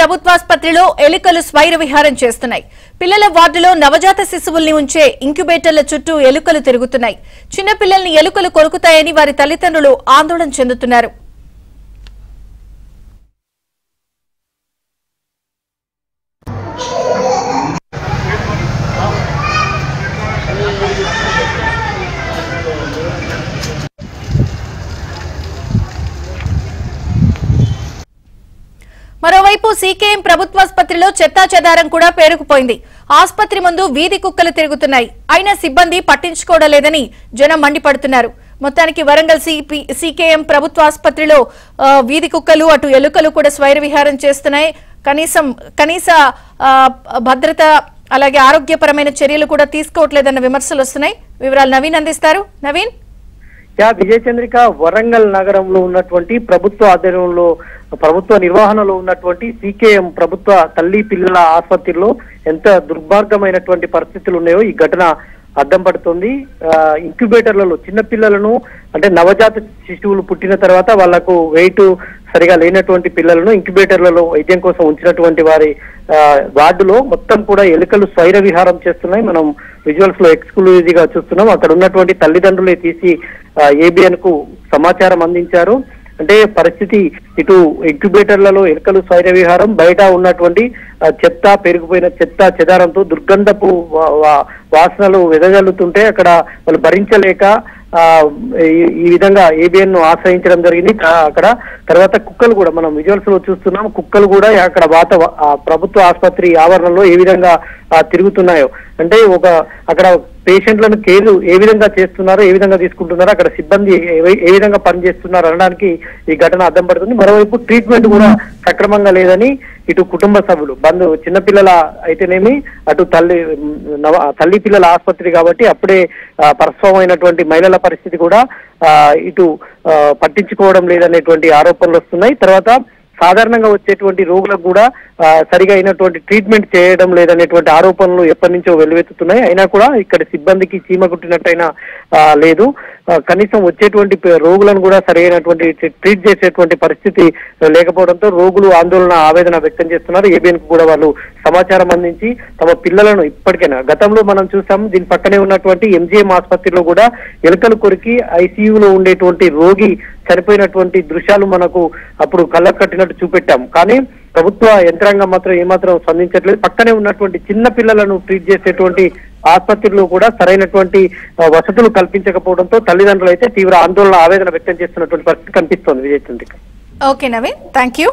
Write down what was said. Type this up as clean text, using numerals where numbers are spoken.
ప్రభుత్వాసుపత్రిలో ఎలుకలు స్వైర విహారం చేస్తున్నాయి. పిల్లల వార్డులో నవజాత శిశువుల్ని ఉంచే ఇంక్యుబేటర్ల చుట్టూ ఎలుకలు తిరుగుతున్నాయి. చిన్న పిల్లల్ని ఎలుకలు కొరుకుతాయని వారి తల్లిదండ్రులు ఆందోళన చెందుతున్నారు. మరోవైపు సీకేఎం ప్రభుత్వాసుపత్రిలో చెత్తాచెదారం కూడా పేరుకుపోయింది. ఆసుపత్రి ముందు వీధి కుక్కలు తిరుగుతున్నాయి. అయినా సిబ్బంది పట్టించుకోవడం లేదని జనం మండిపడుతున్నారు. మొత్తానికి వరంగల్ సీకేఎం ప్రభుత్వాసుపత్రిలో వీధి కుక్కలు అటు ఎలుకలు కూడా స్వైర విహారం చేస్తున్నాయి. కనీస భద్రత అలాగే ఆరోగ్యపరమైన చర్యలు కూడా తీసుకోవట్లేదన్న విమర్శలు వస్తున్నాయి. వివరాలు నవీన్ అందిస్తారు. నవీన్, విజయ చంద్రిక, వరంగల్ నగరంలో ఉన్నటువంటి ప్రభుత్వ ఆధ్వర్యంలో ప్రభుత్వ నిర్వహణలో ఉన్నటువంటి సీకేఎం ప్రభుత్వ తల్లి పిల్లల ఆసుపత్రిలో ఎంత దుర్మార్గమైనటువంటి పరిస్థితులు ఉన్నాయో ఈ ఘటన అద్దం పడుతుంది. ఇంక్యుబేటర్లలో చిన్న పిల్లలను అంటే నవజాత శిశువులు పుట్టిన తర్వాత వాళ్లకు వెయిట్ సరిగా లేనటువంటి పిల్లలను ఇంక్యుబేటర్లలో వైద్యం కోసం ఉంచినటువంటి వారి వార్డులో మొత్తం కూడా ఎలుకలు స్వైర విహారం చేస్తున్నాయి. మనం విజువల్స్ లో ఎక్స్క్లూజివ్ గా చూస్తున్నాం. అక్కడ ఉన్నటువంటి తల్లిదండ్రులే తీసి ఏబిఎన్ కు సమాచారం అందించారు. అంటే పరిస్థితి ఇటు ఇంక్యుబేటర్లలో ఎలుకలు స్వైర విహారం, బయట ఉన్నటువంటి చెత్త పెరిగిపోయిన చెత్త చెదారంతో దుర్గంధపు వాసనలు వెదజల్లుతుంటే అక్కడ వాళ్ళు భరించలేక ఈ విధంగా ఏబిఎన్ ను ఆశ్రయించడం జరిగింది. అక్కడ తర్వాత కుక్కలు కూడా మనం విజువల్స్ లో చూస్తున్నాం. కుక్కలు కూడా అక్కడ ప్రభుత్వ ఆసుపత్రి ఆవరణలో ఏ విధంగా తిరుగుతున్నాయో, అంటే అక్కడ పేషెంట్లను కేర్ ఏ విధంగా చేస్తున్నారో, ఏ విధంగా తీసుకుంటున్నారో, అక్కడ సిబ్బంది ఏ విధంగా పనిచేస్తున్నారు అనడానికి ఈ ఘటన అద్దం పడుతుంది. మరోవైపు ట్రీట్మెంట్ కూడా సక్రమంగా లేదని ఇటు కుటుంబ సభ్యులు చిన్నపిల్లల అయితేనేమి అటు తల్లి పిల్లల ఆసుపత్రి కాబట్టి అప్పుడే ప్రసవమైనటువంటి మహిళల పరిస్థితి కూడా ఇటు పట్టించుకోవడం లేదనేటువంటి ఆరోపణలు వస్తున్నాయి. తర్వాత సాధారణంగా వచ్చేటువంటి రోగులకు కూడా సరిగా అయినటువంటి ట్రీట్మెంట్ చేయడం లేదనేటువంటి ఆరోపణలు ఎప్పటి నుంచో వెల్లువెత్తుతున్నాయి. అయినా కూడా ఇక్కడ సిబ్బందికి చీమ కుట్టినట్టయినా లేదు. కనీసం వచ్చేటువంటి రోగులను కూడా సరైనటువంటి ట్రీట్ చేసేటువంటి పరిస్థితి లేకపోవడంతో రోగులు ఆందోళన ఆవేదన వ్యక్తం చేస్తున్నారు. ఏబిఎన్ కు కూడా వాళ్ళు సమాచారం అందించి తమ పిల్లలను ఇప్పటికైనా, గతంలో మనం చూసాం దీని పక్కనే ఉన్నటువంటి ఎంజీఎం ఆసుపత్రిలో కూడా ఎలుకలు కొరికి ఐసీయూలో ఉండేటువంటి రోగి చనిపోయినటువంటి దృశ్యాలు మనకు అప్పుడు కళ్ళకు కట్టినట్టు చూపెట్టాం. కానీ ప్రభుత్వ యంత్రాంగం మాత్రం ఏమాత్రం స్పందించట్లేదు. పక్కనే ఉన్నటువంటి చిన్న పిల్లలను ట్రీట్ చేసేటువంటి ఆసుపత్రిలో కూడా సరైనటువంటి వసతులు కల్పించకపోవడంతో తల్లిదండ్రులు అయితే తీవ్ర ఆందోళన ఆవేదన వ్యక్తం చేస్తున్నటువంటి పరిస్థితి కనిపిస్తోంది. Vijay Chandrika. Okay Naveen, thank you.